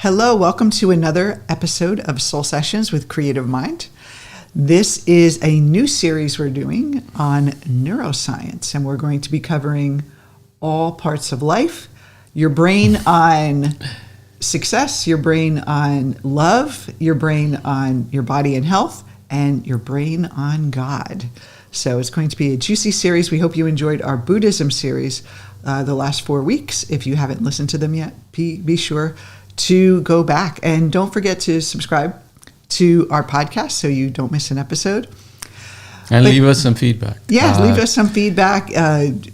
Hello, welcome to another episode of Soul Sessions with Creative Mind. This is a new series we're doing on neuroscience, and we're going to be covering all parts of life, your brain on success, your brain on love, your brain on your body and health, and your brain on God. So it's going to be a juicy series. We hope you enjoyed our Buddhism series the last 4 weeks. If you haven't listened to them yet, be sure to go back. And don't forget to subscribe to our podcast so you don't miss an episode. And leave us some feedback. Yeah, leave us some feedback.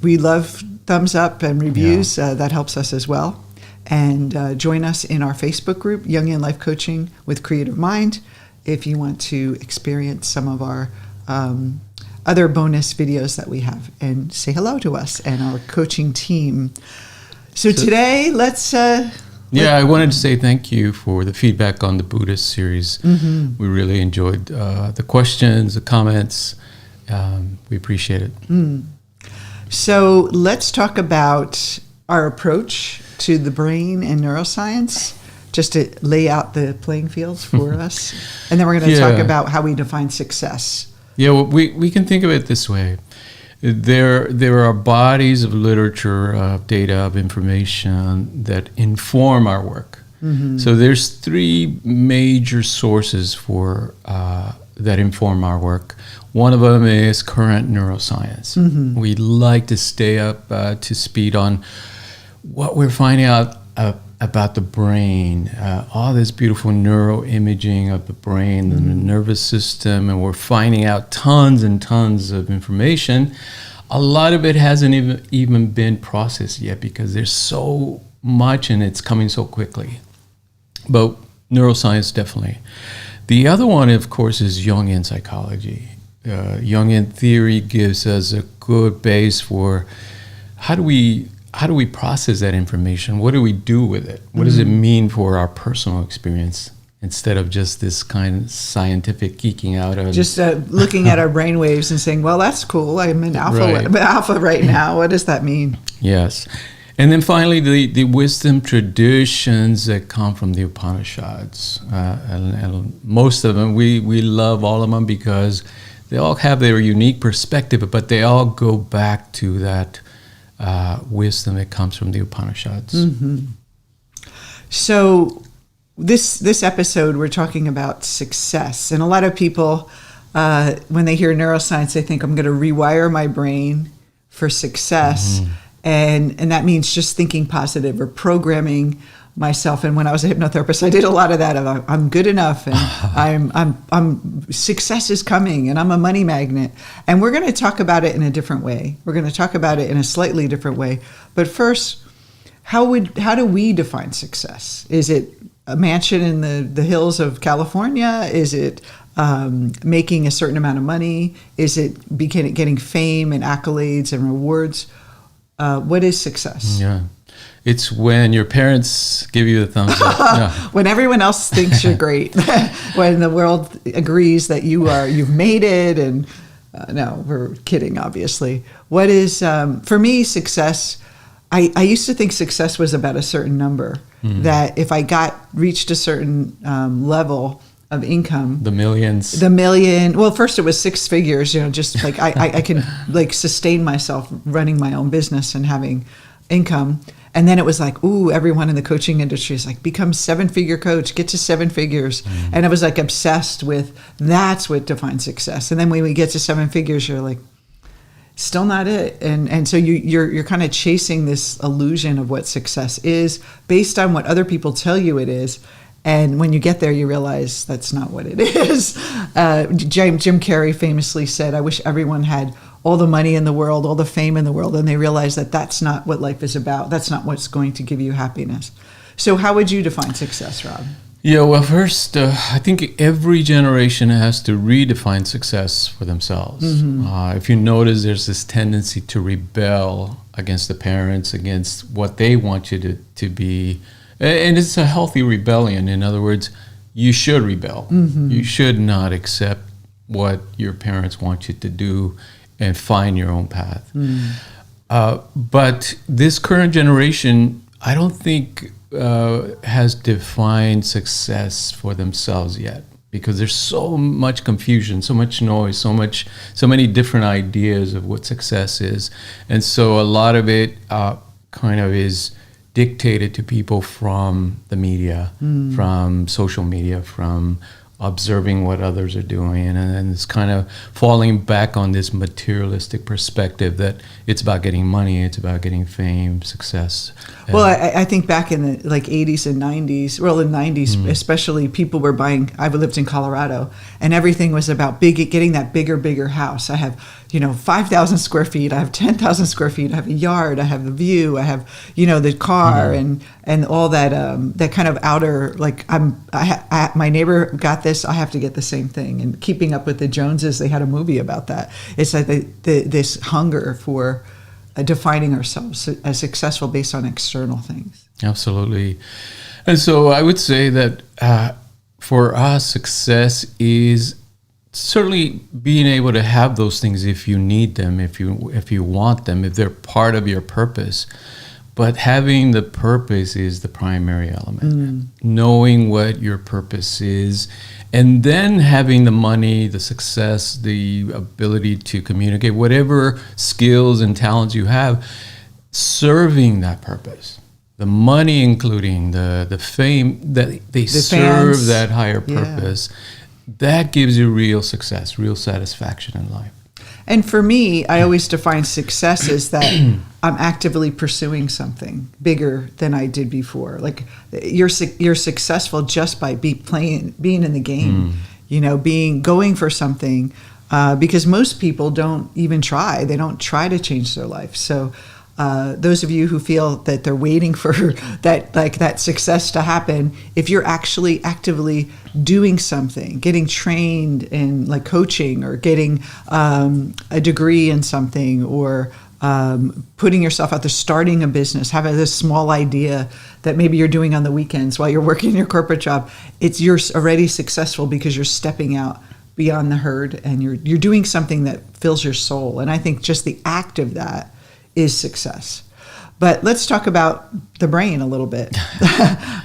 We love thumbs up and reviews. That helps us as well. And join us in our Facebook group, Jungian Life Coaching with Creative Mind, if you want to experience some of our other bonus videos that we have. And say hello to us and our coaching team. So today, let's... I wanted to say thank you for the feedback on the Buddhist series. Mm-hmm. We really enjoyed the questions, the comments. We appreciate it. Mm. So let's talk about our approach to the brain and neuroscience, just to lay out the playing fields for us. And then we're going to talk about how we define success. Yeah, well, we can think of it this way. There are bodies of literature, of data, of information that inform our work. Mm-hmm. So there's three major sources for that inform our work. One of them is current neuroscience. Mm-hmm. We like to stay up to speed on what we're finding out about the brain, all this beautiful neuroimaging of the brain and the nervous system, and we're finding out tons and tons of information. A lot of it hasn't even been processed yet because there's so much and it's coming so quickly. But neuroscience, definitely. The other one, of course, is Jungian psychology. Jungian theory gives us a good base for how do we process that information? What do we do with it? What does it mean for our personal experience instead of just this kind of scientific geeking out of... Just looking at our brain waves and saying, well, that's cool. I'm in alpha right now. What does that mean? Yes. And then finally, the wisdom traditions that come from the Upanishads. And most of them, we love all of them because they all have their unique perspective, but they all go back to that wisdom that comes from the Upanishads. Mm-hmm. So this episode, we're talking about success. And a lot of people, when they hear neuroscience, they think I'm going to rewire my brain for success. Mm-hmm. And that means just thinking positive or programming myself. And when I was a hypnotherapist, I did a lot of that. I'm good enough, and I'm success is coming, and I'm a money magnet. And we're going to talk about it in a different way. We're going to talk about it in a slightly different way. But first, how do we define success? Is it a mansion in the hills of California? Is it making a certain amount of money? Is it getting fame and accolades and rewards? What is success? Yeah. It's when your parents give you the thumbs up. No. When everyone else thinks you're great. When the world agrees that you've made it. And no, we're kidding, obviously. What is, for me, success, I used to think success was about a certain number. Mm. That if I reached a certain level of income. The millions. Well, first it was 6 figures, just like I can like sustain myself running my own business and having income. And then it was like, ooh, everyone in the coaching industry is like, become 7-figure coach, get to 7 figures. Mm. And I was like obsessed with that's what defines success. And then when we get to 7 figures, you're like, still not it. And so you're kind of chasing this illusion of what success is based on what other people tell you it is. And when you get there, you realize that's not what it is. Jim Carrey famously said, I wish everyone had all the money in the world, all the fame in the world, and they realize that that's not what life is about. That's not what's going to give you happiness. So how would you define success, Rob? Yeah, well, first, I think every generation has to redefine success for themselves. Mm-hmm. If you notice, there's this tendency to rebel against the parents, against what they want you to be. And it's a healthy rebellion. In other words, you should rebel. Mm-hmm. You should not accept what your parents want you to do and find your own path. Mm. But this current generation, I don't think has defined success for themselves yet, because there's so much confusion, so much noise, so many different ideas of what success is. And so a lot of it kind of is dictated to people from the media, from social media, from observing what others are doing, and it's kind of falling back on this materialistic perspective that it's about getting money, it's about getting fame, success. Well, I think back in the 80s and 90s, well, in the 90s especially, people were buying, I lived in Colorado, and everything was about getting that bigger house. I have 5,000 square feet, I have 10,000 square feet, I have a yard, I have the view, I have the car, and all that that kind of outer, like my neighbor got this, I have to get the same thing. And Keeping Up with the Joneses, they had a movie about that. It's like this hunger for defining ourselves as successful based on external things. Absolutely. And so I would say that for us, success is certainly being able to have those things if you need them, if you want them, if they're part of your purpose. But having the purpose is the primary element. Knowing what your purpose is, and then having the money, the success, the ability to communicate, whatever skills and talents you have, serving that purpose. The money, including the fame, that they serve fans, that higher purpose. That gives you real success, real satisfaction in life. And for me, I always define success as that I'm actively pursuing something bigger than I did before. Like you're successful just by being in the game, going for something, because most people don't even try. They don't try to change their life. So those of you who feel that they're waiting for that success to happen, if you're actually actively doing something, getting trained in like coaching, or getting a degree in something, or putting yourself out there, starting a business, having this small idea that maybe you're doing on the weekends while you're working your corporate job, you're already successful because you're stepping out beyond the herd and you're doing something that fills your soul. And I think just the act of that is success. But let's talk about the brain a little bit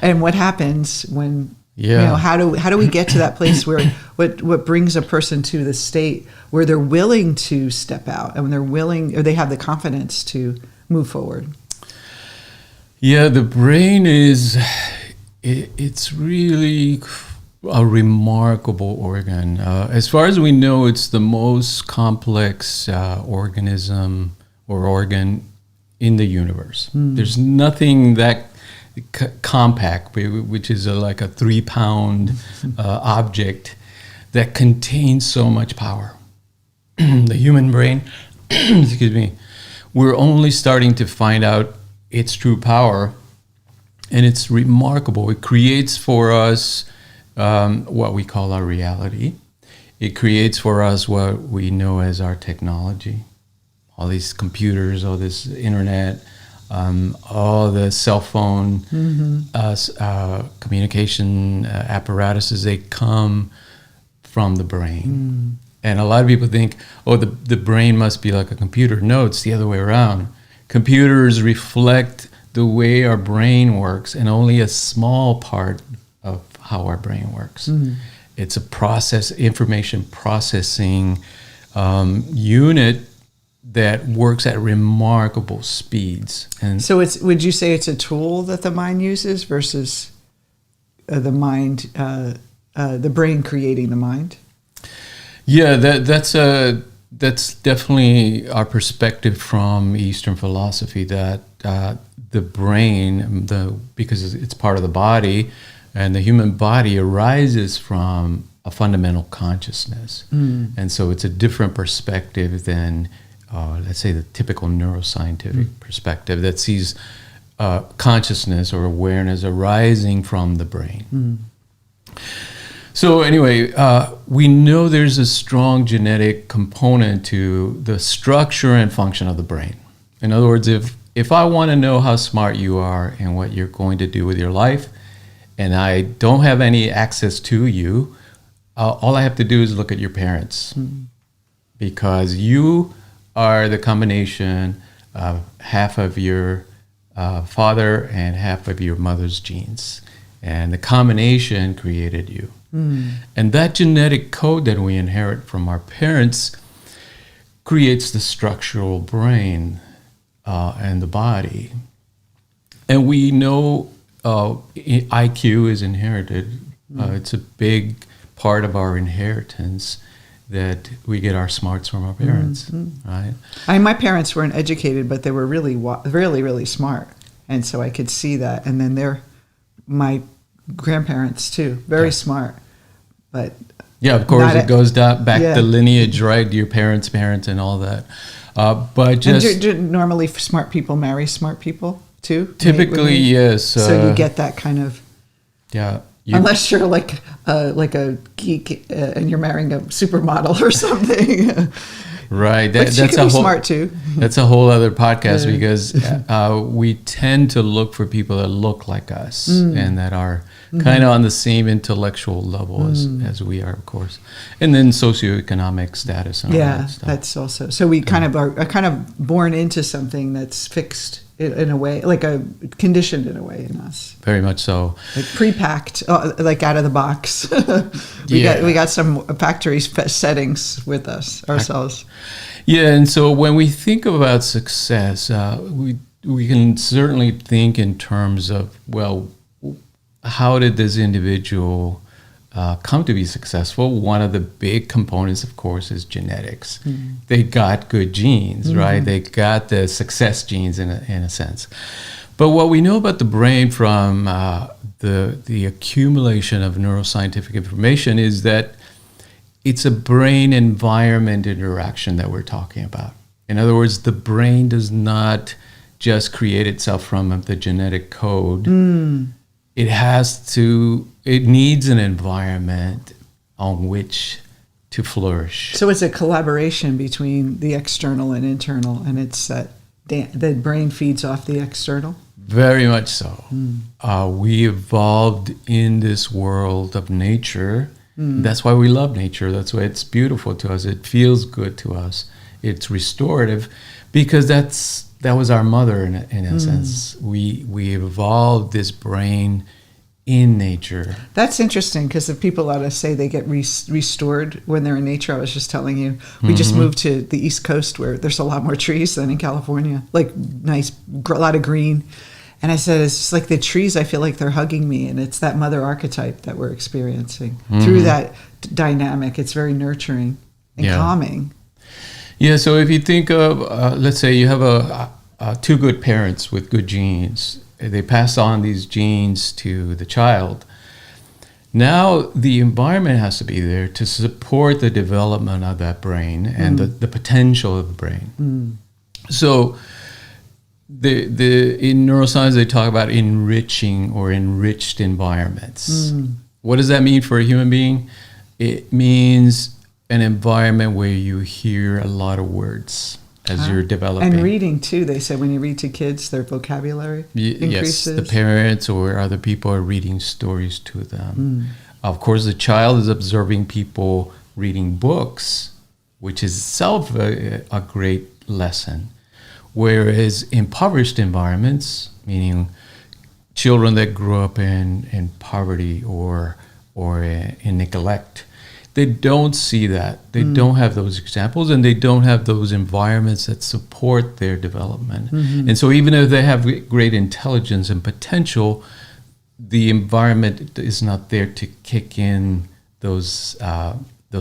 and what happens when, how do we get to that place where what brings a person to the state where they're willing to step out and when they're willing, or they have the confidence to move forward? Yeah, the brain it's really a remarkable organ. As far as we know, it's the most complex organism or organ in the universe. There's nothing that compact, which is like a 3-pound object that contains so much power. The human brain, excuse me, we're only starting to find out its true power, and it's remarkable. It creates for us what we call our reality. It creates for us what we know as our technology. All these computers, all this internet, all the cell phone communication apparatuses, they come from the brain. And a lot of people think, the brain must be like a computer. No, it's the other way around. Computers reflect the way our brain works, and only a small part of how our brain works. It's a information processing unit that works at remarkable speeds. And so would you say it's a tool that the mind uses versus the mind, the brain creating the mind? Yeah, that's definitely our perspective from Eastern philosophy, that the brain, because it's part of the body, and the human body arises from a fundamental consciousness. And so it's a different perspective than let's say the typical neuroscientific perspective that sees consciousness or awareness arising from the brain. So anyway, we know there's a strong genetic component to the structure and function of the brain. In other words, if I want to know how smart you are and what you're going to do with your life, and I don't have any access to you, all I have to do is look at your parents, because you are the combination of half of your father and half of your mother's genes. And the combination created you. And that genetic code that we inherit from our parents creates the structural brain and the body. And we know IQ is inherited. It's a big part of our inheritance that we get our smarts from our parents, right? My parents weren't educated, but they were really, really smart. And so I could see that. And then my grandparents too, very smart. But yeah, of course, it goes back the lineage, right? Your parents' parents and all that. But just... And do normally smart people marry smart people too? Typically, yes. So you get that kind of... Yeah. Unless you're like a geek and you're marrying a supermodel or something. Right. But she could be smart too. That's a whole other podcast because we tend to look for people that look like us and that are kind of on the same intellectual level as we are, of course. And then socioeconomic status and all that stuff. That's also. So we kind of are kind of born into something that's fixed in a way, like conditioned in a way in us. Very much so. Like pre-packed, like out of the box. we got some factory settings with us ourselves. Yeah, and so when we think about success, we can certainly think in terms of, well, how did this individual come to be successful? One of the big components, of course, is genetics. They got good genes, right? They got the success genes in a sense. But what we know about the brain from the accumulation of neuroscientific information is that it's a brain-environment interaction that we're talking about. In other words, the brain does not just create itself from the genetic code. It needs an environment on which to flourish. So it's a collaboration between the external and internal, and it's that the brain feeds off the external? Very much so. We evolved in this world of nature. That's why we love nature. That's why it's beautiful to us. It feels good to us. It's restorative because that was our mother in a sense. We evolved this brain in nature. That's interesting because if people ought to say they get restored when they're in nature. I was just telling you, we just moved to the East Coast where there's a lot more trees than in California, like a lot of green. And I said, it's just like the trees, I feel like they're hugging me. And it's that mother archetype that we're experiencing through that dynamic. It's very nurturing and calming. Yeah, so if you think of, let's say you have two good parents with good genes. They pass on these genes to the child. Now the environment has to be there to support the development of that brain and the potential of the brain. So in neuroscience, they talk about enriching or enriched environments. What does that mean for a human being? It means an environment where you hear a lot of words as you're developing. And reading too, they said when you read to kids, their vocabulary increases. Yes, the parents or other people are reading stories to them. Of course, the child is observing people reading books, which is itself a great lesson. Whereas impoverished environments, meaning children that grew up in poverty or in neglect, they don't see that. They don't have those examples, and they don't have those environments that support their development. And so even if they have great intelligence and potential, the environment is not there to kick in those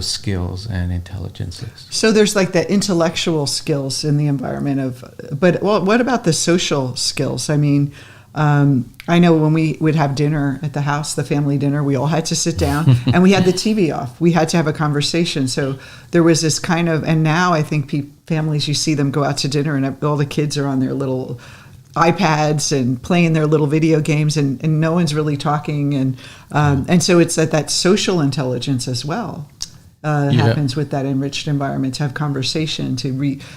skills and intelligences. So there's like the intellectual skills in the environment but what about the social skills? I mean, I know when we would have dinner at the house, the family dinner, we all had to sit down and we had the TV off. We had to have a conversation. So there was this kind of, and now I think families, you see them go out to dinner and all the kids are on their little iPads and playing their little video games and no one's really talking. And so it's that social intelligence as well. Happens with that enriched environment, to have conversation, to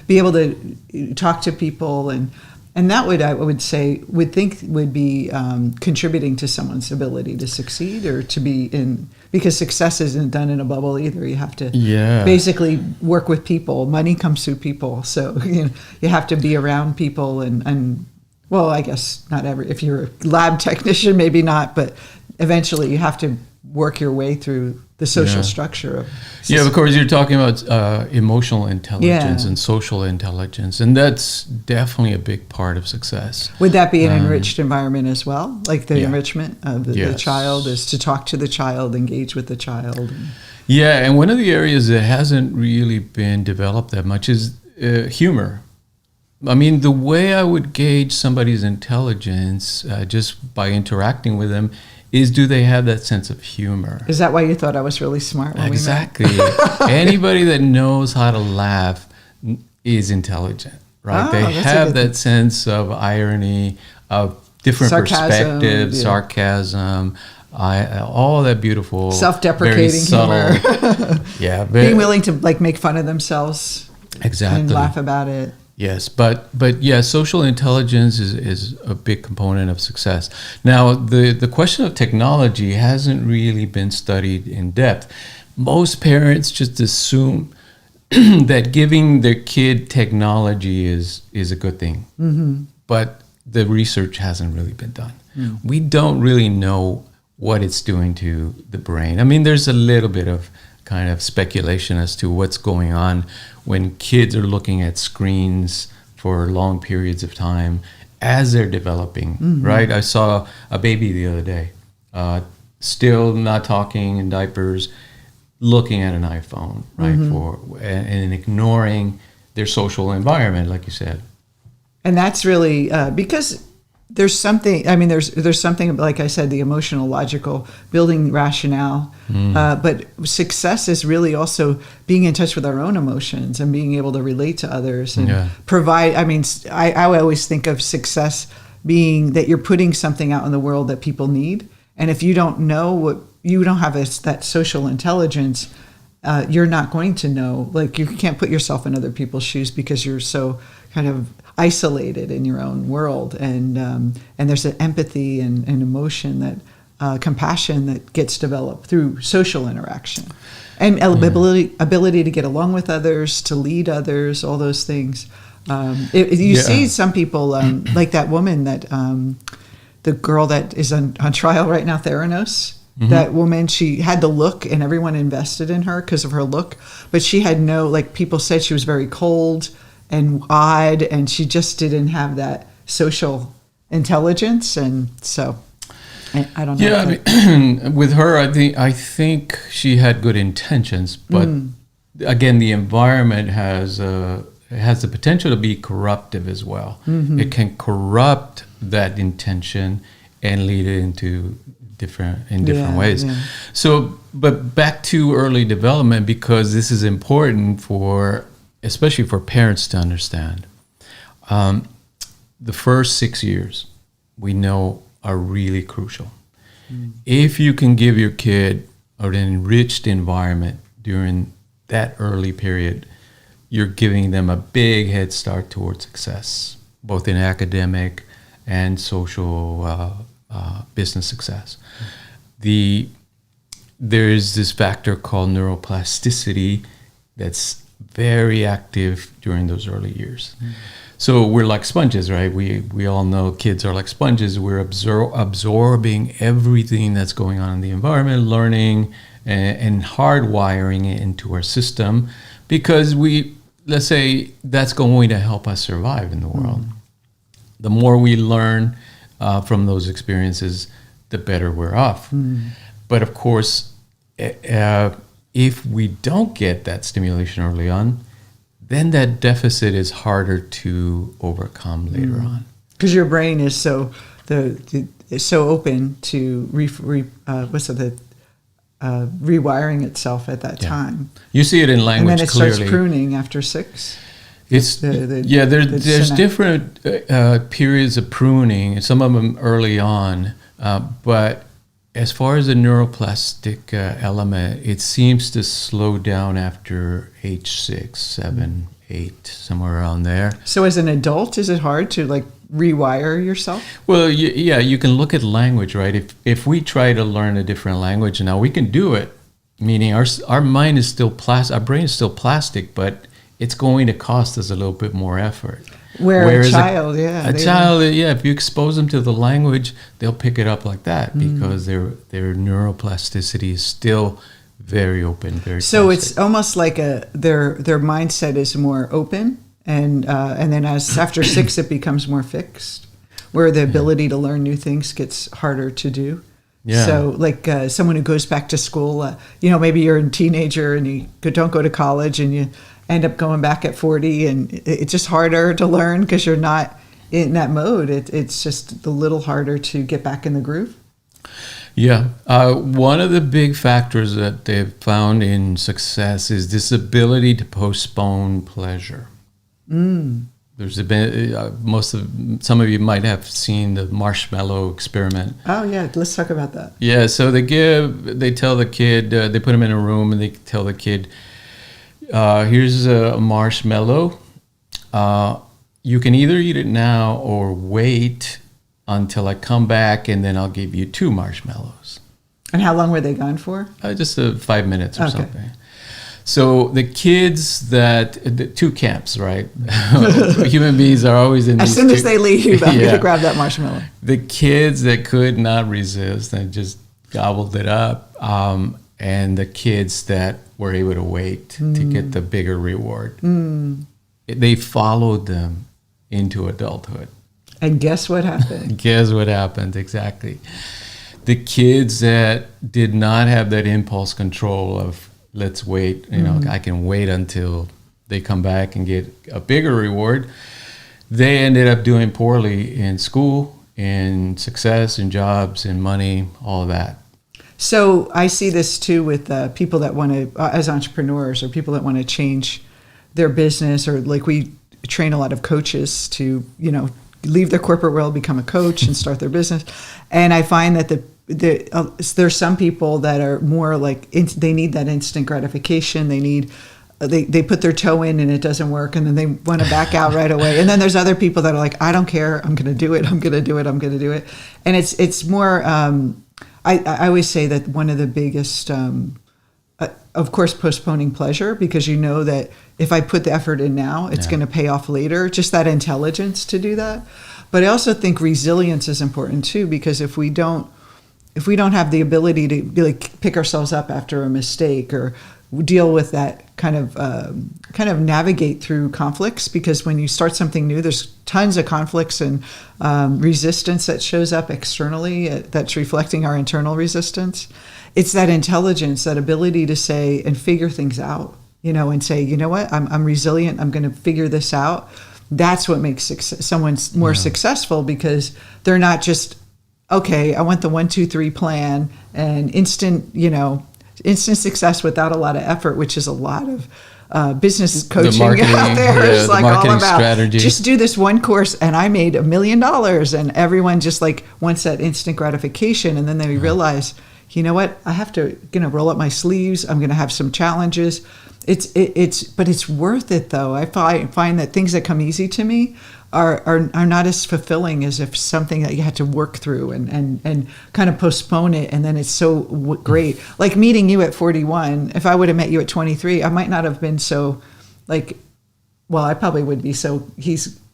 be able to talk to people, and that I would think would be contributing to someone's ability to succeed or to be because success isn't done in a bubble either. You have to basically work with people. Money comes through people, so you have to be around people and Well, I guess not if you're a lab technician, maybe not, but eventually you have to work your way through the social structure of Yeah, of course, you're talking about emotional intelligence and social intelligence, and that's definitely a big part of success. Would that be an enriched environment as well? Like the enrichment of the Yes. child is to talk to the child, engage with the child? Yeah, and one of the areas that hasn't really been developed that much is humor. I mean, the way I would gauge somebody's intelligence just by interacting with them is, do they have that sense of humor? Is that why you thought I was really smart when Exactly. Anybody that knows how to laugh is intelligent, right? Oh, they have that sense of irony, of different perspectives, sarcasm, all that beautiful, self-deprecating humor. Yeah, being willing to like make fun of themselves, and laugh about it. Yes, but yeah, social intelligence is a big component of success. Now, the question of technology hasn't really been studied in depth. Most parents just assume that giving their kid technology is a good thing, but the research hasn't really been done. We don't really know what it's doing to the brain. I mean, there's a little bit of kind of speculation as to what's going on when kids are looking at screens for long periods of time as they're developing, right? I saw a baby the other day, still not talking, in diapers, looking at an iPhone, right? And ignoring their social environment, like you said. And that's really because there's something, I mean, there's something, like I said, the emotional, logical, building rationale. But success is really also being in touch with our own emotions and being able to relate to others and provide. I mean, I always think of success being that you're putting something out in the world that people need. And if you don't know what, you don't have that social intelligence, you're not going to know. Like, you can't put yourself in other people's shoes because you're so kind of isolated in your own world, and there's an empathy and emotion that compassion that gets developed through social interaction, and ability to get along with others, to lead others, all those things. You see some people like that woman that the girl that is on trial right now, Theranos. That woman, she had the look, and everyone invested in her because of her look, but she had no, like, people said she was very cold and odd, and she just didn't have that social intelligence. And so I don't know. Yeah, I mean, with her, I think she had good intentions, but again, the environment has the potential to be corruptive as well. It can corrupt that intention and lead it into different ways. So, but back to early development, because this is important especially for parents to understand. The first 6 years, we know, are really crucial. If you can give your kid an enriched environment during that early period, you're giving them a big head start towards success, both in academic and social business success. There's this factor called neuroplasticity that's very active during those early years. So we're like sponges, right? We all know kids are like sponges. We're absorbing everything that's going on in the environment, learning and hardwiring it into our system, because let's say that's going to help us survive in the world. The more we learn from those experiences, the better we're off. But of course, if we don't get that stimulation early on, then that deficit is harder to overcome later on. Because your brain is so open to rewiring itself at that time. You see it in language, and then it clearly. Starts pruning after 6. There's different periods of pruning, some of them early on, but as far as the neuroplastic element, it seems to slow down after age 6, 7, 8, somewhere around there. So as an adult, is it hard to like rewire yourself? Well, you can look at language, right? If we try to learn a different language now, we can do it, meaning our mind is still plastic, our brain is still plastic, but it's going to cost us a little bit more effort. Where a child, if you expose them to the language, they'll pick it up like that because their neuroplasticity is still very open, very so plastic. It's almost like their mindset is more open, and then after 6 it becomes more fixed, where the ability to learn new things gets harder to do. Yeah. So like someone who goes back to school, maybe you're a teenager and you don't go to college and you end up going back at 40, and it's just harder to learn because you're not in that mode. It's just a little harder to get back in the groove. Yeah. One of the big factors that they've found in success is this ability to postpone pleasure. There's been some of you might have seen the marshmallow experiment. Oh yeah, let's talk about that. Yeah, so they tell the kid, they put him in a room and they tell the kid, here's a marshmallow. You can either eat it now or wait until I come back and then I'll give you 2 marshmallows. And how long were they gone for? Just 5 minutes or something. So the kids the 2 camps, right? Human beings are always in as soon as they leave, I'm going to grab that marshmallow. The kids that could not resist and just gobbled it up, and the kids that were able to wait to get the bigger reward. They followed them into adulthood. And guess what happened? Guess what happened, exactly. The kids that did not have that impulse control of, let's wait, I can wait until they come back and get a bigger reward, they ended up doing poorly in school, in success, in jobs, in money, all of that. So I see this too with people that want to, as entrepreneurs or people that want to change their business, or like we train a lot of coaches to, leave their corporate world, become a coach and start their business. And I find that there's some people that are more like, they need that instant gratification. They put their toe in and it doesn't work, and then they want to back out right away. And then there's other people that are like, I don't care, I'm going to do it. And it's more, I always say that one of the biggest, of course, postponing pleasure, because you know that if I put the effort in now, it's going to pay off later. Just that intelligence to do that. But I also think resilience is important too, because if we don't have the ability to pick ourselves up after a mistake, or deal with that kind of navigate through conflicts, because when you start something new, there's tons of conflicts and resistance that shows up externally that's reflecting our internal resistance. It's that intelligence, that ability to say and figure things out, and say, you know what, I'm resilient, I'm going to figure this out. That's what makes someone more successful, because they're not just, okay, I want the 1, 2, 3 plan and instant success without a lot of effort, which is a lot of business coaching out there. It's like all about strategy. Just do this one course and I made $1 million, and everyone just wants that instant gratification. And then they realize, you know what, I have to roll up my sleeves. I'm going to have some challenges. But it's worth it though. I find that things that come easy to me are not as fulfilling as if something that you had to work through and kind of postpone it, and then it's so great. Like meeting you at 41, if I would have met you at 23, I might not have been so I probably would be so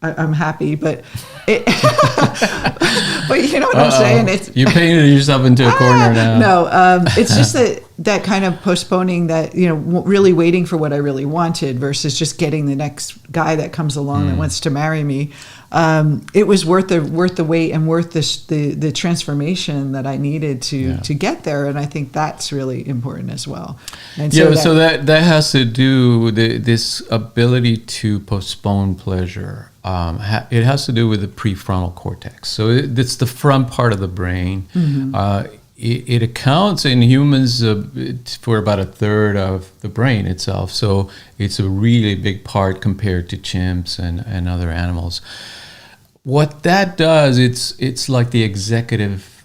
I'm happy, but but you know what I'm saying? You painted yourself into a corner now. No, it's just that kind of postponing, that really waiting for what I really wanted versus just getting the next guy that comes along that wants to marry me. It was worth the wait and worth the transformation that I needed to get there, and I think that's really important as well. And so that has to do with this ability to postpone pleasure. It has to do with the prefrontal cortex. So it's the front part of the brain. It accounts in humans for about 1/3 of the brain itself. So it's a really big part compared to chimps and other animals. What that does, it's like the executive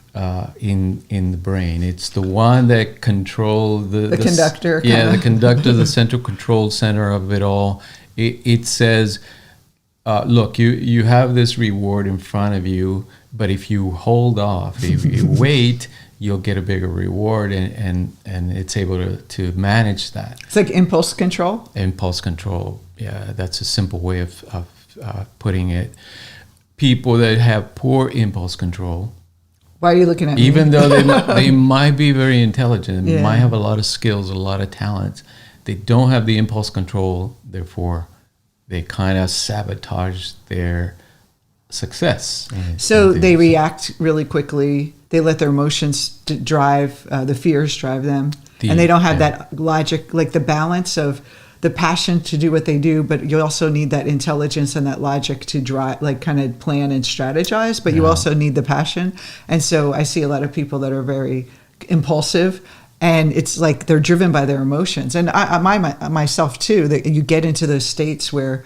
in the brain. It's the one that controls the conductor. The conductor, the central control center of it all. It says, look, you have this reward in front of you, but if you hold off, if you wait, you'll get a bigger reward, and it's able to manage that. It's like impulse control? Impulse control, yeah. That's a simple way of putting it, people that have poor impulse control. Why are you looking at me? Even though they might be very intelligent, Yeah. might have a lot of skills, a lot of talents, they don't have the impulse control. Therefore, they kind of sabotage their success. So they react really quickly. They let their emotions drive, the fears drive them. And they don't have that logic, like the balance of the passion to do what they do, but you also need that intelligence and that logic to drive, like kind of plan and strategize, but you also need the passion. And so I see a lot of people that are very impulsive, and it's like they're driven by their emotions. And myself too, that you get into those states where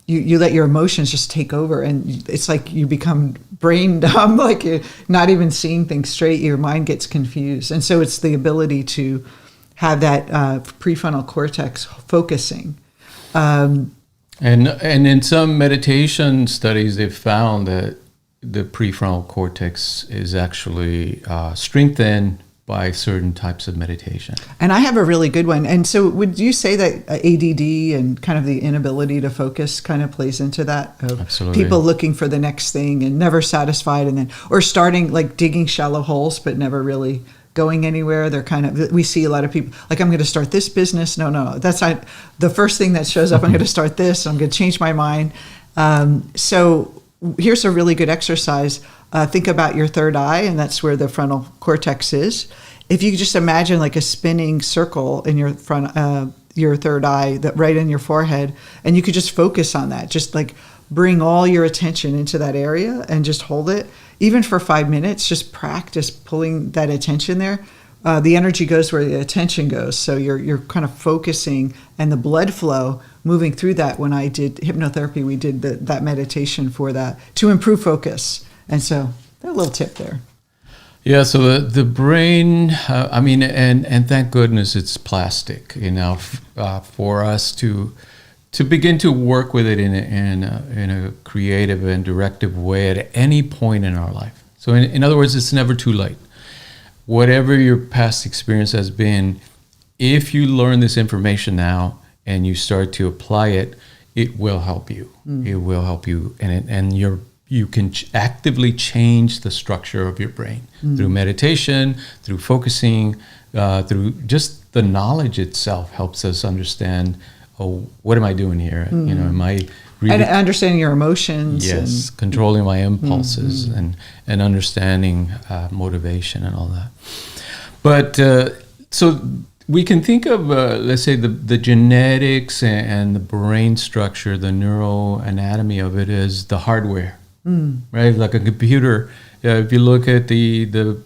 you let your emotions just take over, and it's like you become brain dumb, like you're not even seeing things straight. Your mind gets confused. And so it's the ability to have that prefrontal cortex focusing. And in some meditation studies, they've found that the prefrontal cortex is actually strengthened by certain types of meditation. And I have a really good one. And so would you say that ADD and kind of the inability to focus kind of plays into that? Absolutely. People looking for the next thing and never satisfied, and then, or starting like digging shallow holes, but never really going anywhere. They're kind of, we see a lot of people like, I'm going to start this business. No, that's not the first thing that shows up. I'm going to start this. I'm going to change my mind. So here's a really good exercise. Think about your third eye, and that's where the frontal cortex is. If you just imagine like a spinning circle in your your third eye, that right in your forehead, and you could just focus on that. Just like bring all your attention into that area and just hold it. Even for 5 minutes, just practice pulling that attention there. The energy goes where the attention goes. So you're kind of focusing, and the blood flow moving through that. When I did hypnotherapy, we did that meditation for that to improve focus. And so a little tip there. Yeah, so the brain, and thank goodness it's plastic enough for us to begin to work with it in a creative and directive way at any point in our life. So in other words, it's never too late. Whatever your past experience has been, if you learn this information now and you start to apply it, it will help you. It will help you, and you can actively change the structure of your brain through meditation, through focusing, through just the knowledge itself helps us understand, oh, what am I doing here? Am I really... And understanding your emotions. Yes, controlling my impulses and understanding motivation and all that. But so we can think of, let's say, the genetics and the brain structure, the neuroanatomy of it as the hardware. Right, like a computer. If you look at the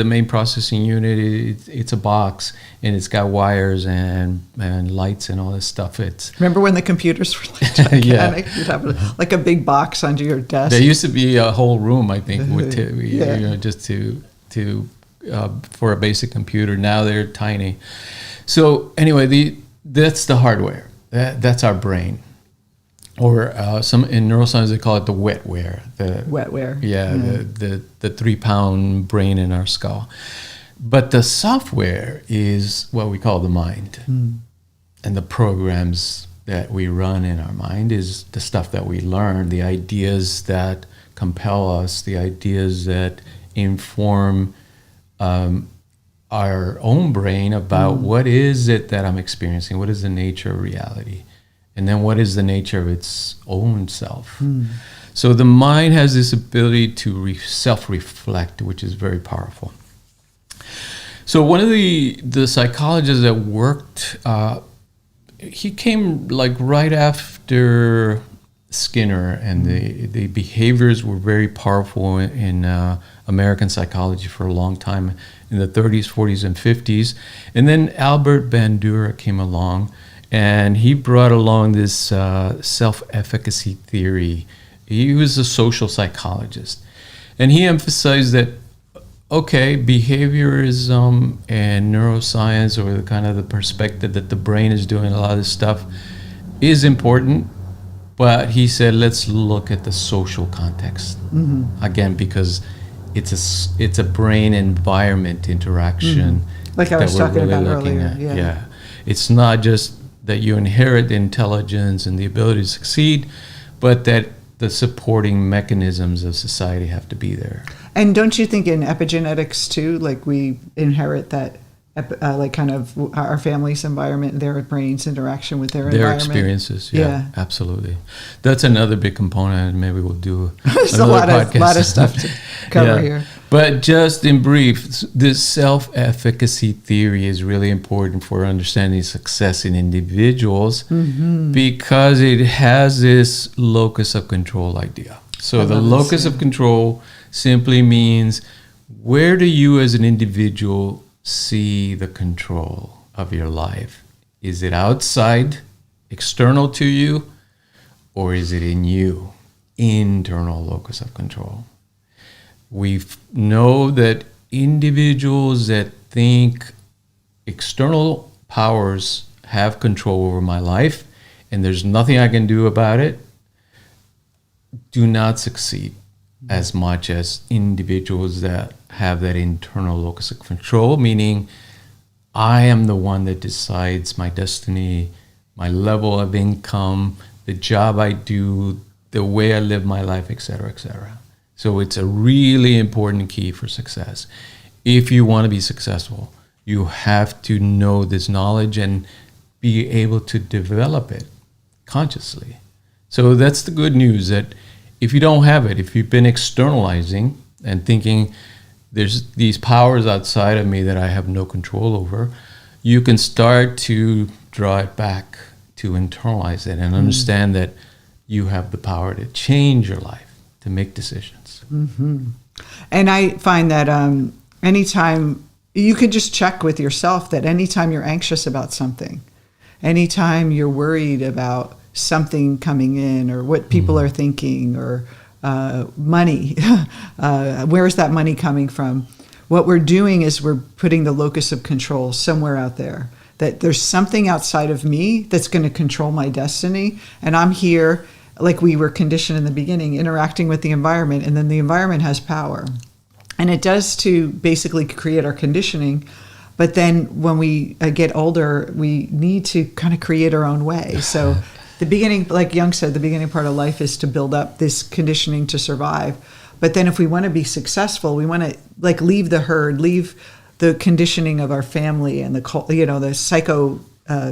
main processing unit, it's a box, and it's got wires and lights and all this stuff. Remember when the computers were like gigantic? You'd have like a big box under your desk. There used to be a whole room, I think, just for a basic computer. Now they're tiny. So anyway, that's the hardware. That's our brain. Or some in neuroscience they call it the wetware. Wetware. Yeah, the 3-pound brain in our skull. But the software is what we call the mind, and the programs that we run in our mind is the stuff that we learn, the ideas that compel us, the ideas that inform our own brain about what is it that I'm experiencing, what is the nature of reality. And then what is the nature of its own self? So the mind has this ability to self-reflect, which is very powerful. So one of the psychologists that worked, he came like right after Skinner, and the behaviors were very powerful in American psychology for a long time, in the 30s, 40s, and 50s. And then Albert Bandura came along, and he brought along this self-efficacy theory. He was a social psychologist. And he emphasized that, okay, behaviorism and neuroscience, or the perspective that the brain is doing a lot of this stuff, is important. But he said, let's look at the social context. Again, because it's a brain environment interaction. Like I was talking about earlier. It's not just that you inherit the intelligence and the ability to succeed, but that the supporting mechanisms of society have to be there. And don't you think in epigenetics too, like we inherit that, like kind of our family's environment, their brain's interaction with their environment? Their experiences, yeah, absolutely. That's another big component. Maybe we'll do There's another a lot of stuff to cover here. But just in brief, this self-efficacy theory is really important for understanding success in individuals because it has this locus of control idea. So the locus of control simply means, where do you as an individual see the control of your life? Is it outside, external to you, or is it in you, internal locus of control? We know that individuals that think external powers have control over my life and there's nothing I can do about it do not succeed as much as individuals that have that internal locus of control, meaning I am the one that decides my destiny, my level of income, the job I do, the way I live my life, etc., etc. So it's a really important key for success. If you want to be successful, you have to know this knowledge and be able to develop it consciously. So that's the good news, that if you don't have it, if you've been externalizing and thinking there's these powers outside of me that I have no control over, you can start to draw it back, to internalize it and understand that you have the power to change your life, to make decisions. And I find that anytime you could just check with yourself that anytime you're anxious about something, anytime you're worried about something coming in or what people are thinking or money, where is that money coming from? What we're doing is we're putting the locus of control somewhere out there, that there's something outside of me that's going to control my destiny. And I'm here, like we were conditioned in the beginning, interacting with the environment, and then the environment has power. And it does to basically create our conditioning. But then when we get older, we need to kind of create our own way. So the beginning, like Jung said, the beginning part of life is to build up this conditioning to survive. But then if we want to be successful, we want to like leave the herd, leave the conditioning of our family and the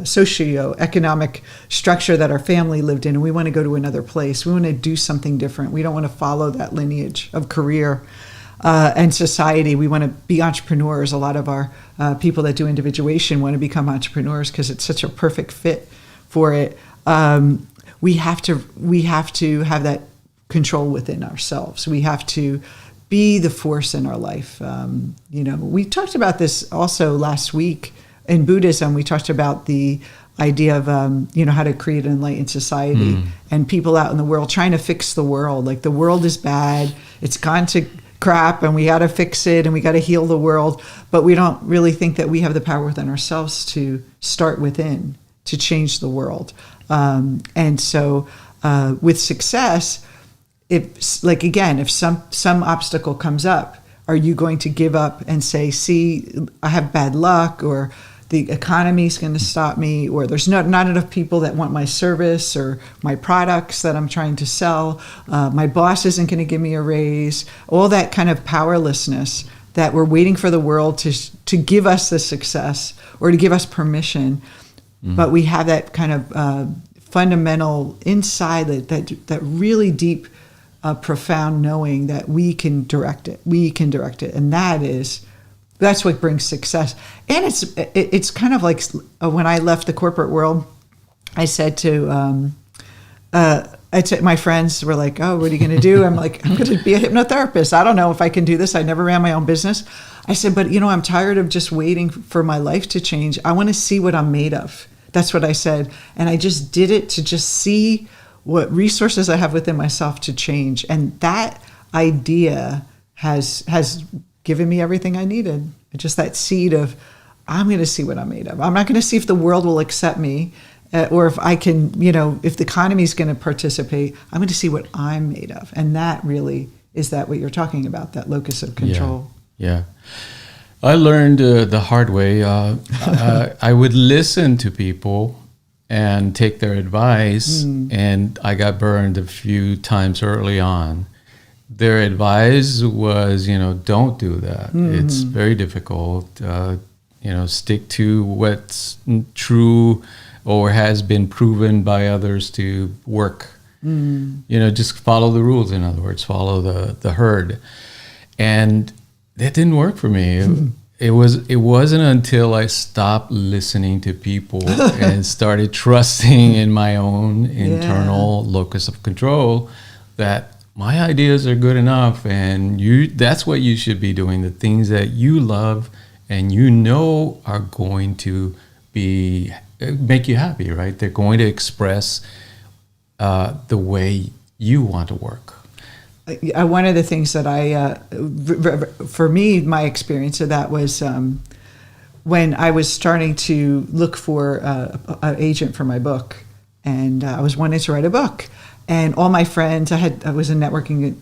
socio-economic structure that our family lived in, and we want to go to another place. We want to do something different. We don't want to follow that lineage of career and society. We want to be entrepreneurs. A lot of our people that do individuation want to become entrepreneurs because it's such a perfect fit for it. We have to have that control within ourselves. We have to be the force in our life. We talked about this also last week. In Buddhism, we talked about the idea of, how to create an enlightened society and people out in the world trying to fix the world. Like the world is bad, it's gone to crap and we got to fix it and we got to heal the world. But we don't really think that we have the power within ourselves to start within, to change the world. And so with success, if some obstacle comes up, are you going to give up and say, see, I have bad luck, or the economy is going to stop me, or there's not enough people that want my service or my products that I'm trying to sell, my boss isn't going to give me a raise, all that kind of powerlessness that we're waiting for the world to give us the success or to give us permission. But we have that kind of fundamental inside that really deep, profound knowing that we can direct it. And that's what brings success. And it's kind of like when I left the corporate world, I said to my friends were like, oh, what are you going to do? I'm like, I'm going to be a hypnotherapist. I don't know if I can do this. I never ran my own business. I said, but I'm tired of just waiting for my life to change. I want to see what I'm made of. That's what I said. And I just did it to just see what resources I have within myself to change. And that idea has given me everything I needed. Just that seed of, I'm going to see what I'm made of. I'm not going to see if the world will accept me or if I can, if the economy is going to participate. I'm going to see what I'm made of. And that really is that what you're talking about, that locus of control. Yeah. I learned the hard way. I would listen to people and take their advice. And I got burned a few times early on. Their advice was, don't do that. It's very difficult. Stick to what's true or has been proven by others to work. Just follow the rules. In other words, follow the herd. And that didn't work for me. It wasn't until I stopped listening to people and started trusting in my own internal locus of control that my ideas are good enough, and that's what you should be doing, the things that you love and are going to make you happy, right? They're going to express the way you want to work. One of the things that for me, my experience of that was when I was starting to look for an agent for my book, and I was wanting to write a book, and all my friends, I was in networking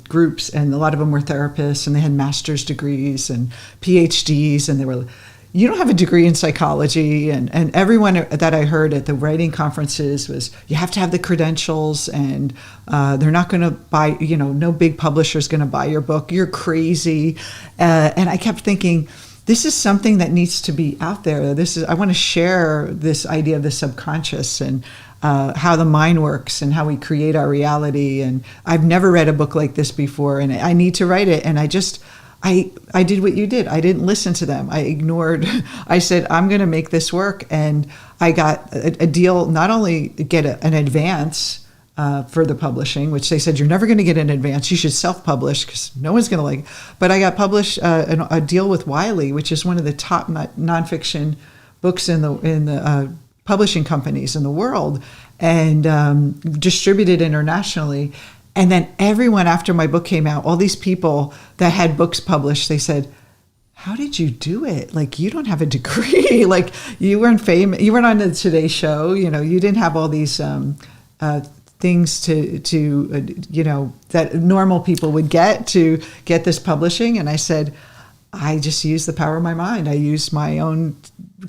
groups, and a lot of them were therapists, and they had master's degrees and PhDs, and they were, you don't have a degree in psychology, and everyone that I heard at the writing conferences was, you have to have the credentials, and they're not going to buy, no big publisher is going to buy your book. You're crazy. And I kept thinking, this is something that needs to be out there. I want to share this idea of the subconscious and how the mind works and how we create our reality. And I've never read a book like this before, and I need to write it. And I did what you did. I didn't listen to them. I ignored. I said, I'm going to make this work. And I got a deal, not only get an advance for the publishing, which they said, you're never going to get an advance. You should self-publish because no one's going to like it. But I got published a deal with Wiley, which is one of the top nonfiction books in the publishing companies in the world, and distributed internationally. And then everyone, after my book came out, all these people that had books published, they said, how did you do it? Like, you don't have a degree. Like, you weren't famous. You weren't on the Today Show. You didn't have all these things to that normal people would get to get this publishing. And I said, I just used the power of my mind. I used my own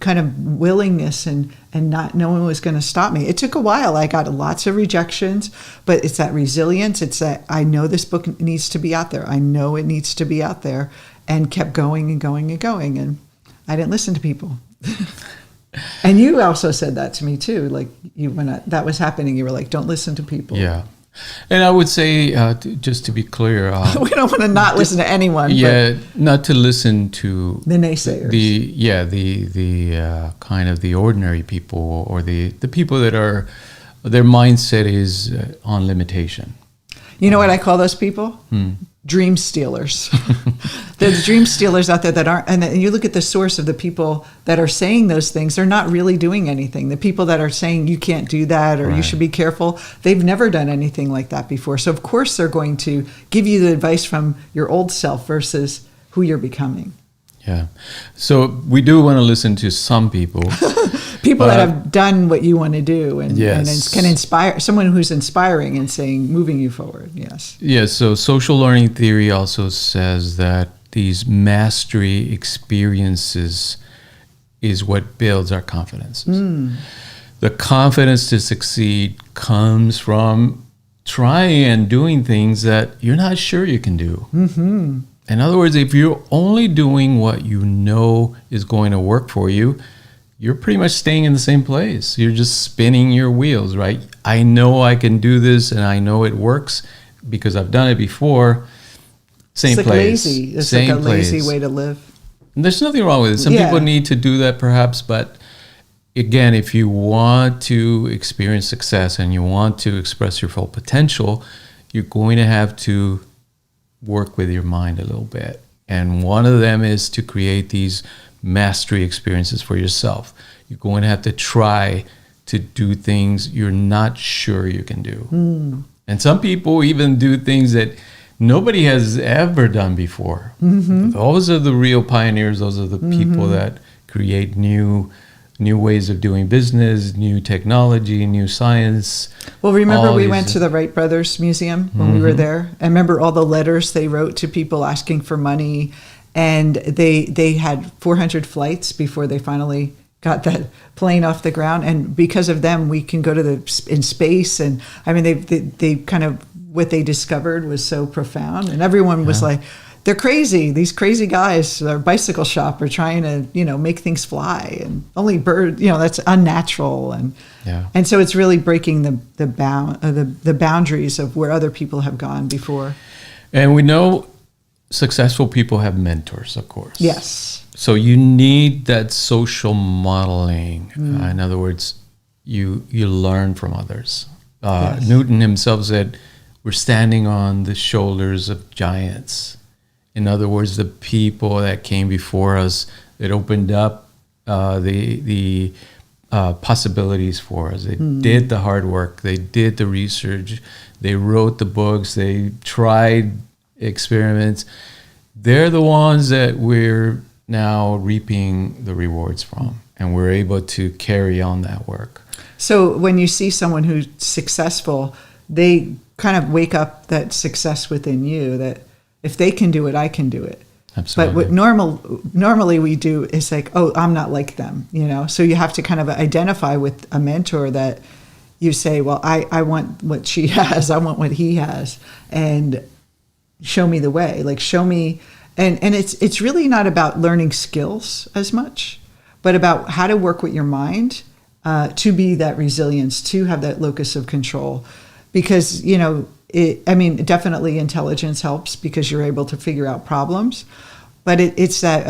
kind of willingness, and no one was going to stop me. It took a while. I got lots of rejections, but it's that resilience. It's that I know this book needs to be out there. I know it needs to be out there, and kept going and going and going. And I didn't listen to people. And you also said that to me too. Like, when that was happening, you were like, don't listen to people. Yeah. And I would say, just to be clear, we don't want to not listen to anyone. Yeah, not to listen to the naysayers. The kind of the ordinary people, or the people that their mindset is on limitation. You know what I call those people? Dream stealers. There's dream stealers out there that aren't, and you look at the source of the people that are saying those things, they're not really doing anything. The people that are saying you can't do that, or you should be careful, they've never done anything like that before. So of course they're going to give you the advice from your old self versus who you're becoming. Yeah. So we do want to listen to some people. People that have done what you want to do, and can inspire, someone who's inspiring and moving you forward. Yes. Yes. So social learning theory also says that these mastery experiences is what builds our confidence. The confidence to succeed comes from trying and doing things that you're not sure you can do. Mm-hmm. In other words, if you're only doing what you know is going to work for you, you're pretty much staying in the same place. You're just spinning your wheels, right? I know I can do this, and I know it works because I've done it before. Same place. Lazy. It's same like a lazy way to live. And there's nothing wrong with it. Some people need to do that perhaps, but again, if you want to experience success and you want to express your full potential, you're going to have to work with your mind a little bit. And one of them is to create these mastery experiences for yourself. You're going to have to try to do things you're not sure you can do. And some people even do things that nobody has ever done before. Those are the real pioneers. Those are the people that create new ways of doing business, new technology, new science. Well, remember we went to the Wright Brothers Museum when we were there? I remember all the letters they wrote to people asking for money, and they had 400 flights before they finally got that plane off the ground, and because of them, we can go to in space. And I mean, they kind of what they discovered was so profound, and everyone was like, "They're crazy. These crazy guys, their bicycle shop, are trying to make things fly, and only bird, that's unnatural." And so it's really breaking the boundaries of where other people have gone before. And we know successful people have mentors, of course. Yes. So you need that social modeling. In other words, you learn from others. Yes. Newton himself said, "We're standing on the shoulders of giants." In other words, the people that came before us, that opened up the possibilities for us. They did the hard work. They did the research. They wrote the books. They tried experiments. They're the ones that we're now reaping the rewards from, and we're able to carry on that work. So when you see someone who's successful, they kind of wake up that success within you, that if they can do it, I can do it. Absolutely. But what normally we do is like, oh, I'm not like them, So you have to kind of identify with a mentor that you say, well, I want what she has, I want what he has, and show me the way. Like, show me, and it's really not about learning skills as much, but about how to work with your mind to be that resilience, to have that locus of control, because definitely intelligence helps because you're able to figure out problems, but it's that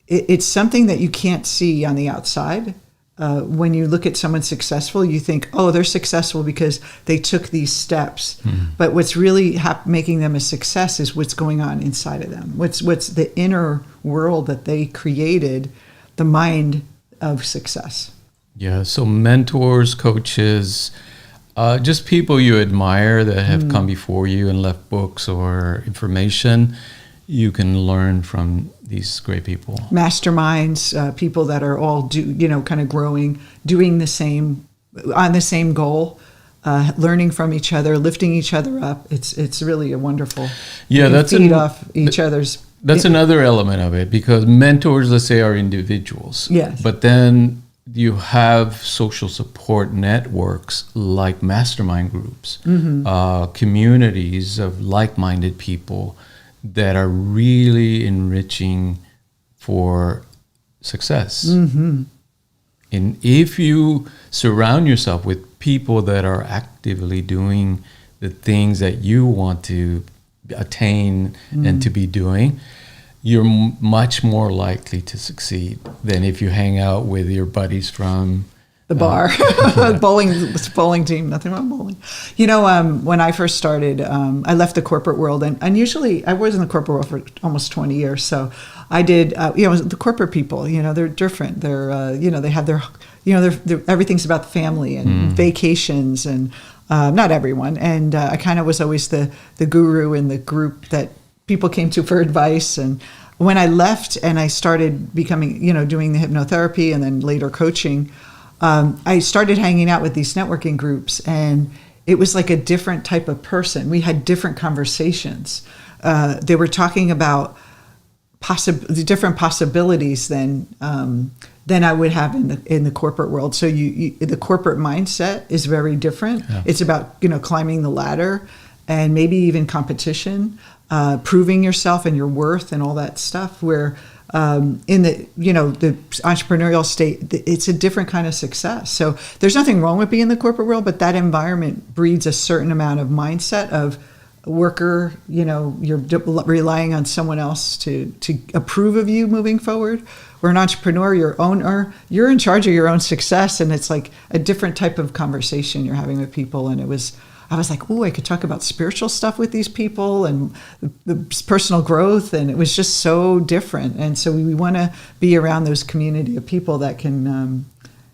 it's something that you can't see on the outside. When you look at someone successful, you think, oh, they're successful because they took these steps. But what's really making them a success is what's going on inside of them. What's the inner world that they created, the mind of success. Yeah, so mentors, coaches, just people you admire that have come before you and left books or information, you can learn from these great people. Masterminds, people that are all kind of growing, doing the same, on the same goal, learning from each other, lifting each other up. It's really a wonderful. Yeah, that's feed off each other's. That's another element of it, because mentors, let's say, are individuals. Yes. But then you have social support networks like mastermind groups, communities of like-minded people that are really enriching for success. And if you surround yourself with people that are actively doing the things that you want to attain and to be doing, you're much more likely to succeed than if you hang out with your buddies from the bar, bowling team, nothing wrong with bowling. When I first started, I left the corporate world, and usually I was in the corporate world for almost 20 years. So I did, the corporate people, they're different. They're, they have their, they're, everything's about the family and vacations, and not everyone. And I kind of was always the guru in the group that people came to for advice. And when I left and I started becoming, doing the hypnotherapy and then later coaching, I started hanging out with these networking groups, and it was like a different type of person. We had different conversations. They were talking about different possibilities than I would have in the corporate world. So the corporate mindset is very different. Yeah. It's about climbing the ladder, and maybe even competition, proving yourself and your worth and all that stuff. Where in the the entrepreneurial state, it's a different kind of success. So there's nothing wrong with being in the corporate world, but that environment breeds a certain amount of mindset of worker. You're relying on someone else to approve of you moving forward. Or an entrepreneur, your owner, you're in charge of your own success, and it's like a different type of conversation you're having with people. And I was like, oh, I could talk about spiritual stuff with these people and the personal growth, and it was just so different. And so we want to be around those community of people that can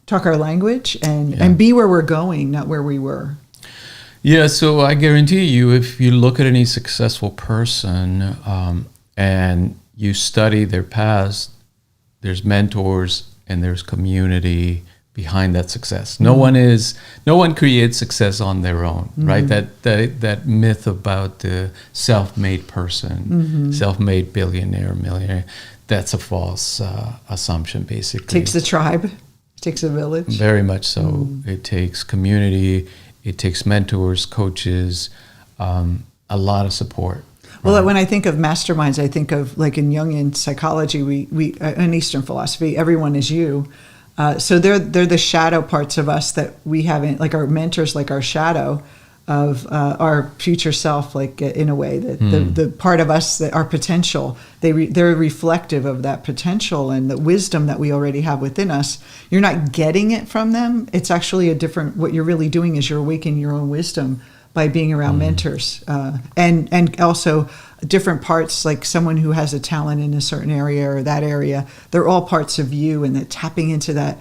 talk our language and be where we're going, not where we were. Yeah, so I guarantee you, if you look at any successful person and you study their past, there's mentors and there's community behind that success. No one creates success on their own, right? That myth about the self-made person, self-made billionaire, millionaire, that's a false assumption, basically. Takes a tribe, takes a village. Very much so. It takes community, it takes mentors, coaches, a lot of support. Well, when I think of masterminds, I think of, like, in Jungian psychology, we in Eastern philosophy, everyone is you. So they're the shadow parts of us that we haven't, like our mentors, like our shadow of our future self, like in a way that the part of us that our potential, they're reflective of that potential and the wisdom that we already have within us. You're not getting it from them. It's actually a different, what you're really doing is you're awakening your own wisdom by being around mentors, and also different parts, like someone who has a talent in a certain area or that area. They're all parts of you, and they're tapping into that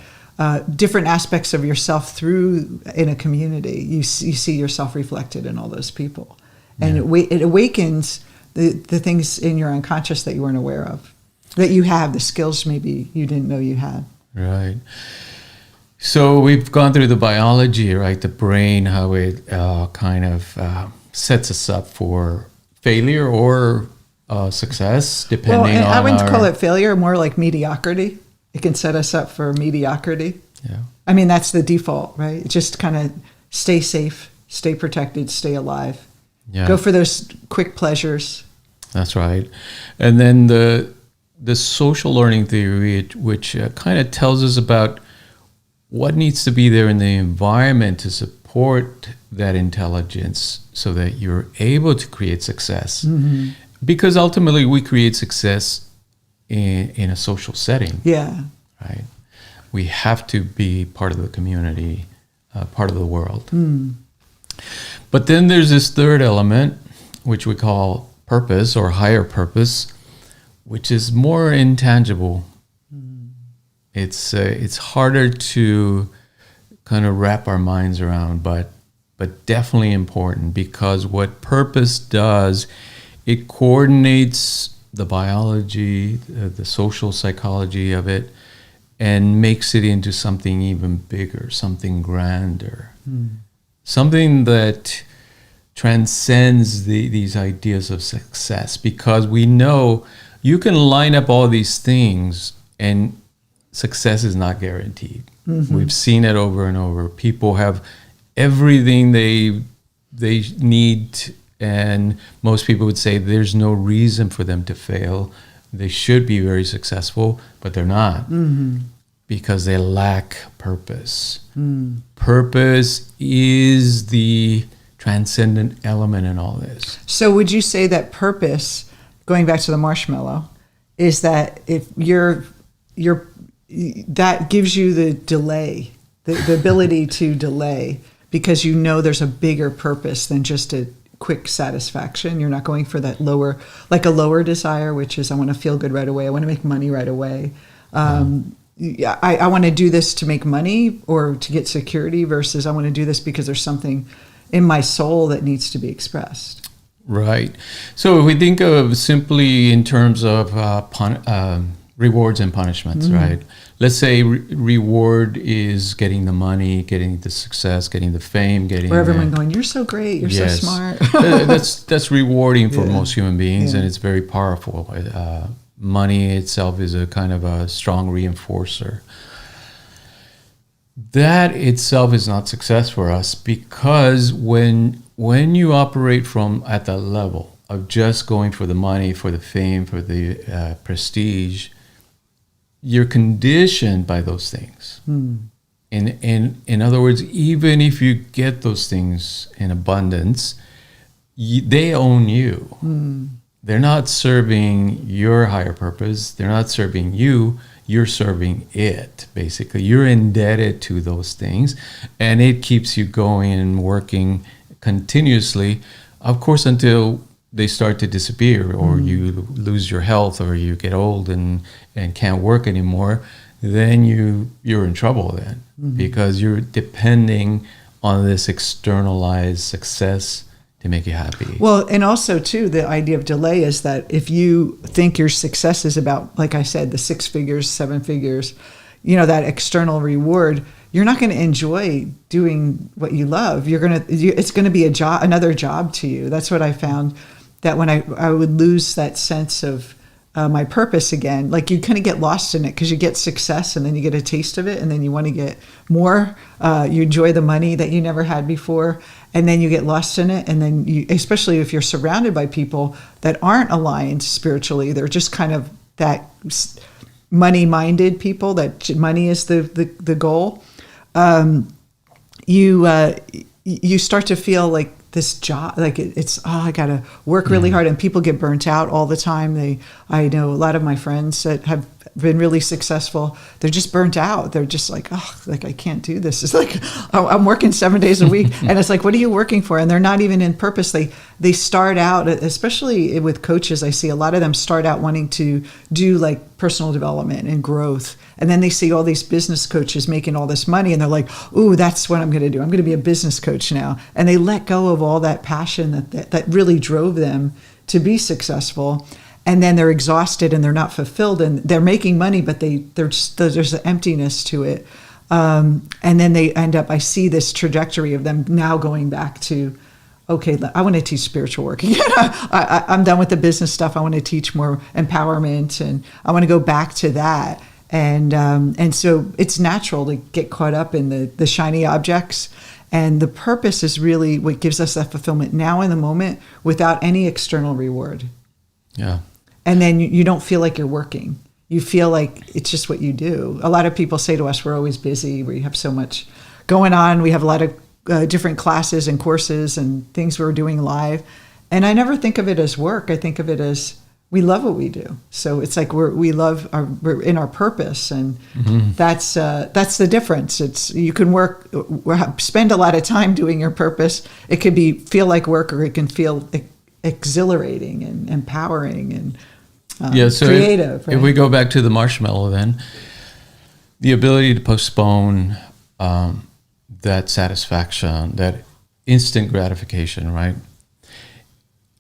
different aspects of yourself through in a community. You see yourself reflected in all those people, and it awakens the things in your unconscious that you weren't aware of, that you have, the skills maybe you didn't know you had. Right. So we've gone through the biology, right? The brain, how it kind of sets us up for failure or success, depending on I wouldn't call it failure, more like mediocrity. It can set us up for mediocrity. Yeah. I mean, that's the default, right? Just kind of stay safe, stay protected, stay alive. Yeah. Go for those quick pleasures. That's right. And then the social learning theory, which kind of tells us about what needs to be there in the environment to support that intelligence so that you're able to create success. Mm-hmm. Because ultimately we create success in a social setting. Yeah. Right? We have to be part of the community, part of the world. Mm. But then there's this third element, which we call purpose or higher purpose, which is more intangible. It's harder to kind of wrap our minds around, but definitely important, because what purpose does, it coordinates the biology, the social psychology of it, and makes it into something even bigger, something grander, something that transcends these ideas of success, because we know you can line up all these things and success is not guaranteed. Mm-hmm. We've seen it over and over. People have everything they need, and most people would say there's no reason for them to fail. They should be very successful, but they're not, because they lack purpose. Purpose is the transcendent element in all this. So would you say that purpose, going back to the marshmallow, is that if you're that gives you the delay, the ability to delay, because you know there's a bigger purpose than just a quick satisfaction. You're not going for that lower desire, which is I want to feel good right away. I want to make money right away. I want to do this to make money or to get security, versus I want to do this because there's something in my soul that needs to be expressed. Right. So if we think of simply in terms of rewards and punishments, right? Let's say reward is getting the money, getting the success, getting the fame, getting... Or everyone going, you're so great, you're so smart. That's rewarding for most human beings, and it's very powerful. Money itself is a kind of a strong reinforcer. That itself is not success for us, because when you operate from at that level of just going for the money, for the fame, for the prestige, you're conditioned by those things. In other words, even if you get those things in abundance, they own you. They're not serving your higher purpose. They're not serving you. You're serving it, basically. You're indebted to those things, and it keeps you going and working continuously, of course, until they start to disappear, or you lose your health, or you get old and can't work anymore. Then you're in trouble then, because you're depending on this externalized success to make you happy. Well, and also too, the idea of delay is that if you think your success is about, like I said, the 6 figures, 7 figures, that external reward, you're not going to enjoy doing what you love. It's going to be another job to you. That's what I found, that when I would lose that sense of my purpose again. Like you kind of get lost in it because you get success and then you get a taste of it and then you want to get more. You enjoy the money that you never had before and then you get lost in it. And then you, especially if you're surrounded by people that aren't aligned spiritually, they're just kind of that money-minded people, that money is the goal. You start to feel like this job, like I got to work really hard, and people get burnt out all the time. I know a lot of my friends that have been really successful. They're just burnt out. They're just like, I can't do this. It's like, I'm working 7 days a week. And it's like, what are you working for? And they're not even in purpose. They start out, especially with coaches, I see a lot of them start out wanting to do like personal development and growth. And then they see all these business coaches making all this money and they're like, ooh, that's what I'm going to do. I'm going to be a business coach now. And they let go of all that passion that really drove them to be successful. And then they're exhausted and they're not fulfilled and they're making money, but there's an emptiness to it. And then they end up, I see this trajectory of them now going back to, okay, I want to teach spiritual work again. I'm done with the business stuff. I want to teach more empowerment and I want to go back to that. And so it's natural to get caught up in the shiny objects. And the purpose is really what gives us that fulfillment now in the moment without any external reward. Yeah. And then you don't feel like you're working. You feel like it's just what you do. A lot of people say to us, we're always busy. We have so much going on. We have a lot of different classes and courses and things we're doing live. And I never think of it as work. I think of it as we love what we do. So it's like we're in our purpose. And that's the difference. It's you can spend a lot of time doing your purpose. It could feel like work or it can feel exhilarating and empowering and so creative. If we go back to the marshmallow, then the ability to postpone that satisfaction, that instant gratification, right?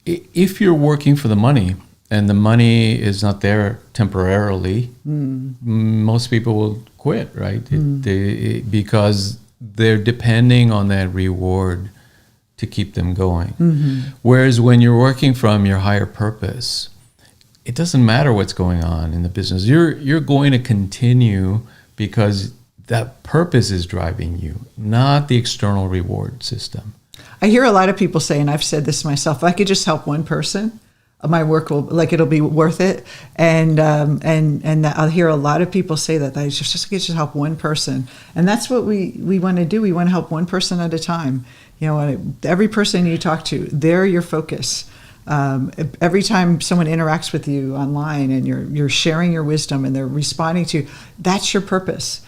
If you're working for the money and the money is not there temporarily, most people will quit, right? Because they're depending on that reward to keep them going. Whereas when you're working from your higher purpose, it doesn't matter what's going on in the business. You're going to continue because that purpose is driving you, not the external reward system. I hear a lot of people say, and I've said this myself, if I could just help one person, my work it'll be worth it. And I'll hear a lot of people say that I just help one person. And that's what we want to do. We want to help one person at a time. You know, every person you talk to, they're your focus. Every time someone interacts with you online and you're sharing your wisdom and they're responding to you, that's your purpose.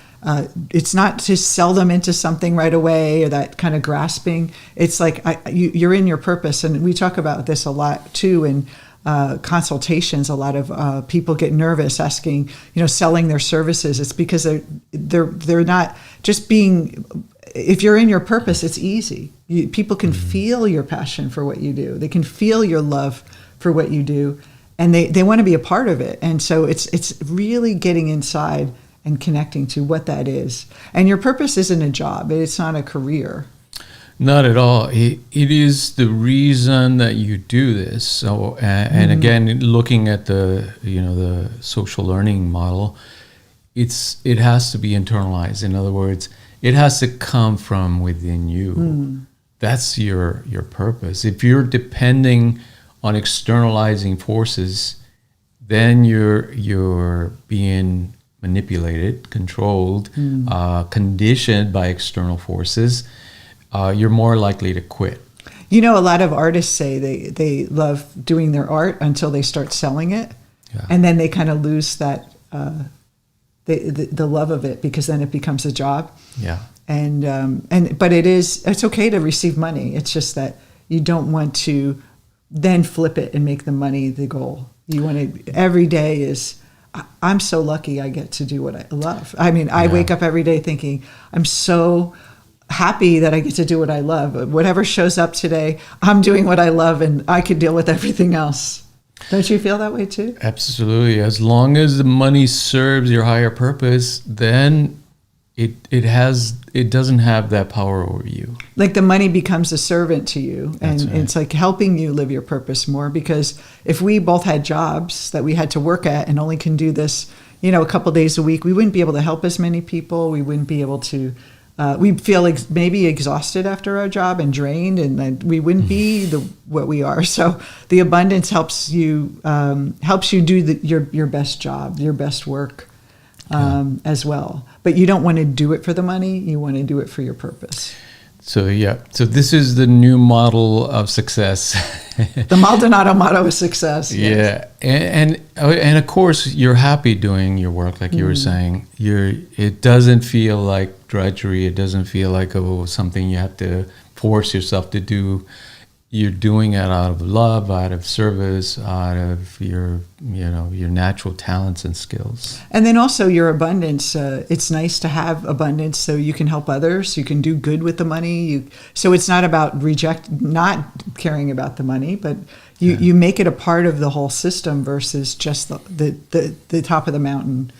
It's not to sell them into something right away or that kind of grasping. It's like you're in your purpose. And we talk about this a lot too in consultations. A lot of people get nervous asking, selling their services. It's because they're not just being. If you're in your purpose, it's easy. People can feel your passion for what you do. They can feel your love for what you do, and they want to be a part of it. And so it's really getting inside and connecting to what that is. And your purpose isn't a job. It's not a career. Not at all. It is the reason that you do this. So, and again, looking at the social learning model, it has to be internalized. In other words, it has to come from within you. That's your purpose. If you're depending on externalizing forces, then you're being manipulated, controlled, conditioned by external forces. You're more likely to quit. A lot of artists say they love doing their art until they start selling it, and then they kind of lose that the love of it because then it becomes a job. Yeah. But it's okay to receive money. It's just that you don't want to then flip it and make the money the goal. You want to every day is. I'm so lucky I get to do what I love. I mean, I wake up every day thinking I'm so happy that I get to do what I love. Whatever shows up today, I'm doing what I love and I could deal with everything else. Don't you feel that way too? Absolutely. As long as the money serves your higher purpose, then it doesn't have that power over you. Like the money becomes a servant to you, and That's right. it's like helping you live your purpose more. Because if we both had jobs that we had to work at and only can do this, a couple days a week, we wouldn't be able to help as many people. We wouldn't be able to. We'd feel like maybe exhausted after our job and drained, and then we wouldn't be what we are. So the abundance helps you do your best job, your best work as well. But you don't want to do it for the money. You want to do it for your purpose. So this is the new model of success. The Maldonado motto is success. Yeah, yes. and of course you're happy doing your work, like you were saying. It doesn't feel like drudgery. It doesn't feel like something you have to force yourself to do. You're doing it out of love, out of service, out of your natural talents and skills. And then also your abundance. It's nice to have abundance so you can help others. You can do good with the money. So it's not about not caring about the money, but you make it a part of the whole system versus just the top of the mountain.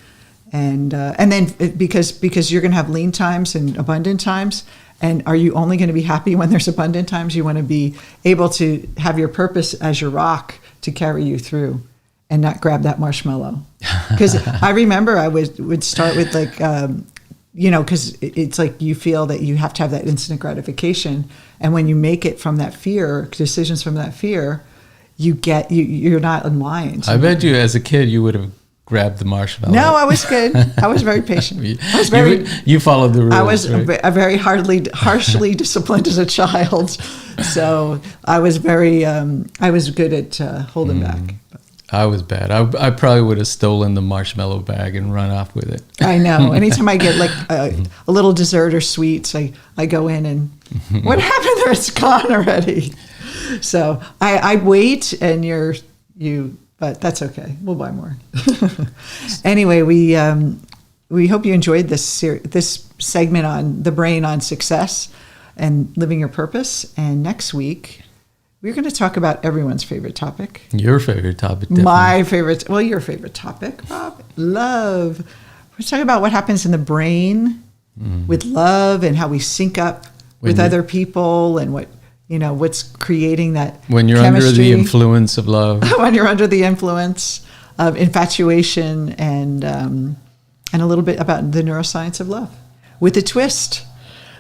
And then because you're going to have lean times and abundant times. And are you only going to be happy when there's abundant times? You want to be able to have your purpose as your rock to carry you through and not grab that marshmallow. Because I remember I would start with because it's like you feel that you have to have that instant gratification. And when you make it from that fear, decisions from that fear, you're not aligned. I bet you as a kid you would have grabbed the marshmallow. No, I was good. I was very patient. You followed the rules. I was right? very harshly disciplined as a child, so I was good at holding back. I was bad. I probably would have stolen the marshmallow bag and run off with it. I know. Anytime I get like a little dessert or sweets, I go in and what happened there? It's gone already. So I wait, and but that's okay. We'll buy more. Anyway, we hope you enjoyed this segment on the brain on success and living your purpose. And next week, we're going to talk about everyone's favorite topic. Your favorite topic, definitely. My favorite. Well, your favorite topic, Rob. Love. We're talking about what happens in the brain with love and how we sync up with other people and what's creating that when you're chemistry. Under the influence of love. When you're under the influence of infatuation and a little bit about the neuroscience of love with a twist.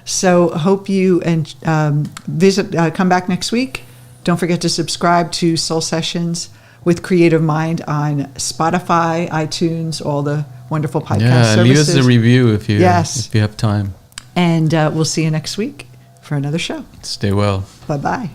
So hope you come back next week. Don't forget to subscribe to Soul Sessions with Creative Mind on Spotify, iTunes, all the wonderful podcast services. Leave us a review if you have time. And we'll see you next week for another show. Stay well. Bye-bye.